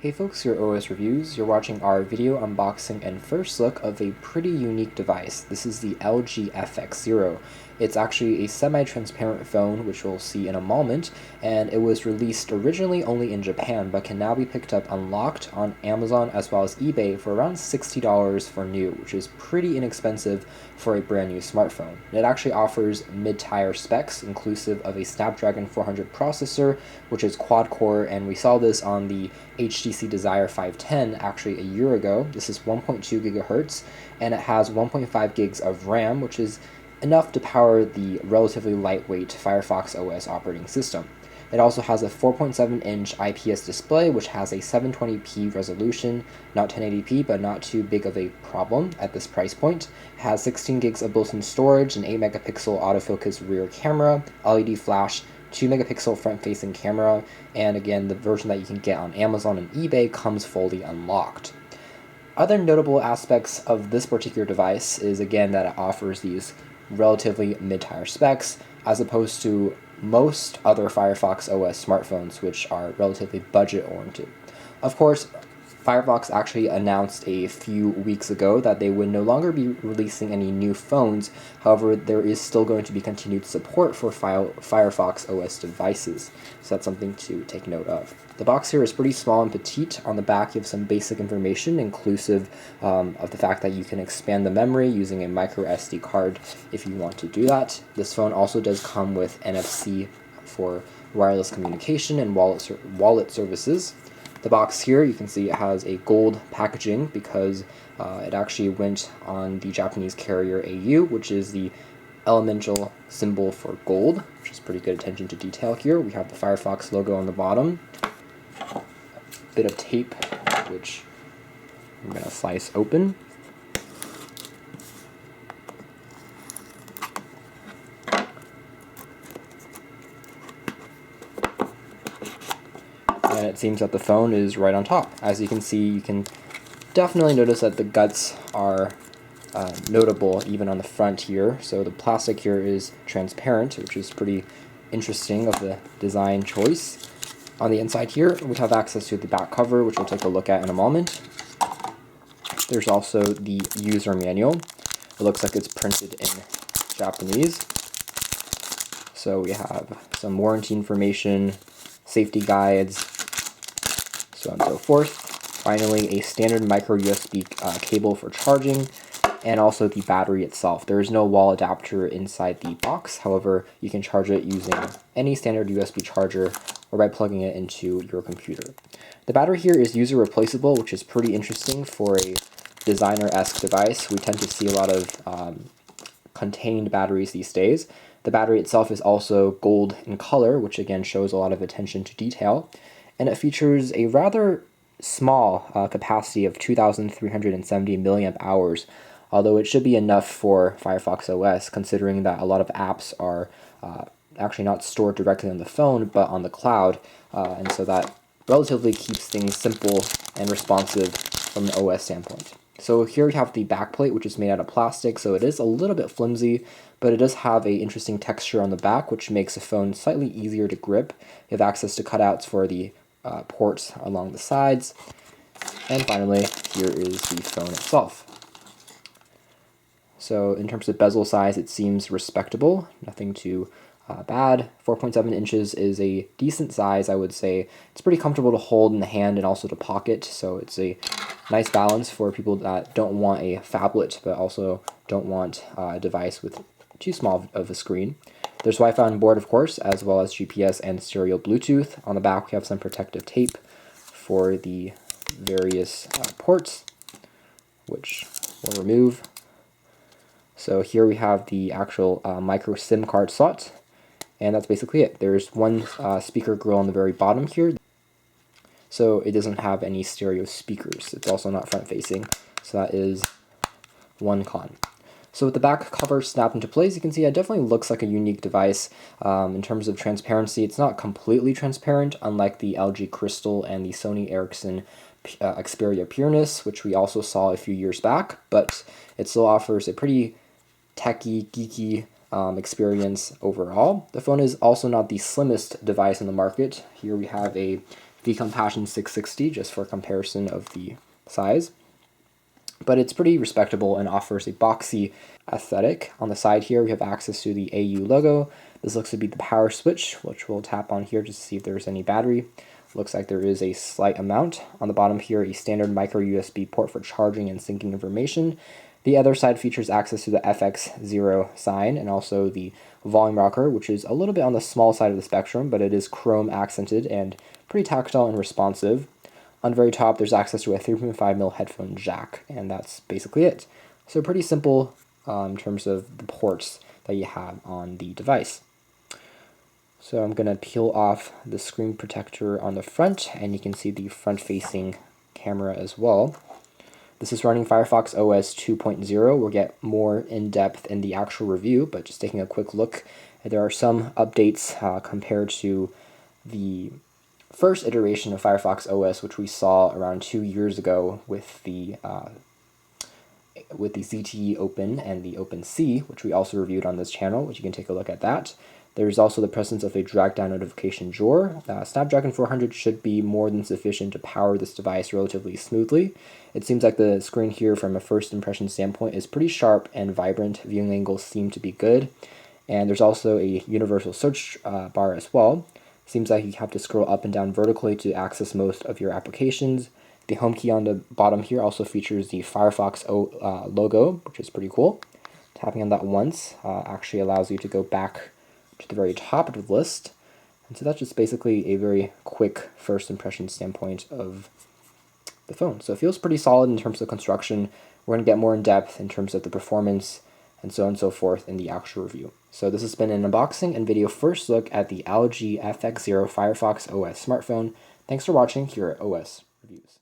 Hey folks, your OS Reviews. You're watching our video unboxing and first look of a pretty unique device. This is the LG FX0. It's actually a semi-transparent phone, which we'll see in a moment, and it was released originally only in Japan, but can now be picked up unlocked on Amazon as well as eBay for around $60 for new, which is pretty inexpensive for a brand new smartphone. It actually offers mid-tier specs, inclusive of a Snapdragon 400 processor, which is quad-core, and we saw this on the HTC Desire 510 actually a year ago. This is 1.2 gigahertz, and it has 1.5 gigs of RAM, which is enough to power the relatively lightweight Firefox OS operating system. It also has a 4.7-inch IPS display, which has a 720p resolution, not 1080p, but not too big of a problem at this price point. It has 16 gigs of built-in storage, an 8-megapixel autofocus rear camera, LED flash, 2-megapixel front-facing camera, and again, the version that you can get on Amazon and eBay comes fully unlocked. Other notable aspects of this particular device is again that it offers these relatively mid-tier specs as opposed to most other Firefox OS smartphones, which are relatively budget-oriented. Of course, Firefox actually announced a few weeks ago that they would no longer be releasing any new phones. However, there is still going to be continued support for Firefox OS devices, so that's something to take note of. The box here is pretty small and petite. On the back, you have some basic information, inclusive of the fact that you can expand the memory using a micro SD card if you want to do that. This phone also does come with NFC for wireless communication and wallet services. The box here, you can see it has a gold packaging because it actually went on the Japanese carrier AU, which is the elemental symbol for gold, which is pretty good attention to detail here. We have the Firefox logo on the bottom, a bit of tape, which I'm going to slice open. And it seems that the phone is right on top. As you can see, you can definitely notice that the guts are notable even on the front here. So the plastic here is transparent, which is pretty interesting of the design choice. On the inside here, we have access to the back cover, which we'll take a look at in a moment. There's also the user manual. It looks like it's printed in Japanese. So we have some warranty information, safety guides, so on and so forth. Finally, a standard micro USB cable for charging, and also the battery itself. There is no wall adapter inside the box. However, you can charge it using any standard USB charger or by plugging it into your computer. The battery here is user replaceable, which is pretty interesting for a designer-esque device. We tend to see a lot of contained batteries these days. The battery itself is also gold in color, which again shows a lot of attention to detail. And it features a rather small capacity of 2,370 milliamp hours, although it should be enough for Firefox OS, considering that a lot of apps are actually not stored directly on the phone, but on the cloud, and so that relatively keeps things simple and responsive from an OS standpoint. So here we have the backplate, which is made out of plastic, so it is a little bit flimsy, but it does have an interesting texture on the back, which makes the phone slightly easier to grip. You have access to cutouts for the ports along the sides. And finally, here is the phone itself. So in terms of bezel size, it seems respectable, nothing too bad. 4.7 inches is a decent size, I would say. It's pretty comfortable to hold in the hand and also to pocket, so it's a nice balance for people that don't want a phablet but also don't want a device with too small of a screen. There's Wi-Fi on board, of course, as well as GPS and stereo Bluetooth. On the back, we have some protective tape for the various ports, which we'll remove. So here we have the actual micro SIM card slot, and that's basically it. There's one speaker grill on the very bottom here, so it doesn't have any stereo speakers. It's also not front-facing, so that is one con. So with the back cover snapped into place, you can see it definitely looks like a unique device. In terms of transparency, it's not completely transparent, unlike the LG Crystal and the Sony Ericsson Xperia Pureness, which we also saw a few years back, but it still offers a pretty techy, geeky experience overall. The phone is also not the slimmest device in the market. Here we have a the Compassion 660 just for comparison of the size. But it's pretty respectable and offers a boxy aesthetic. On the side here, we have access to the AU logo. This looks to be the power switch, which we'll tap on here just to see if there's any battery. Looks like there is a slight amount. On the bottom here, a standard micro USB port for charging and syncing information. The other side features access to the FX0 sign and also the volume rocker, which is a little bit on the small side of the spectrum, but it is chrome accented and pretty tactile and responsive. On the very top, there's access to a 3.5mm headphone jack, and that's basically it. So pretty simple in terms of the ports that you have on the device. So I'm going to peel off the screen protector on the front, and you can see the front-facing camera as well. This is running Firefox OS 2.0. We'll get more in-depth in the actual review, but just taking a quick look, there are some updates compared to the first iteration of Firefox OS, which we saw around 2 years ago with the ZTE Open and the OpenC, which we also reviewed on this channel, which you can take a look at that. There's also the presence of a drag-down notification drawer. Snapdragon 400 should be more than sufficient to power this device relatively smoothly. It seems like the screen here from a first impression standpoint is pretty sharp and vibrant. Viewing angles seem to be good. And there's also a universal search bar as well. Seems like you have to scroll up and down vertically to access most of your applications. The home key on the bottom here also features the Firefox logo, which is pretty cool. Tapping on that once actually allows you to go back to the very top of the list. And so that's just basically a very quick first impression standpoint of the phone. So it feels pretty solid in terms of construction. We're going to get more in depth in terms of the performance and so on and so forth in the actual review. So this has been an unboxing and video first look at the LG FX0 Firefox OS smartphone. Thanks for watching here at OS Reviews.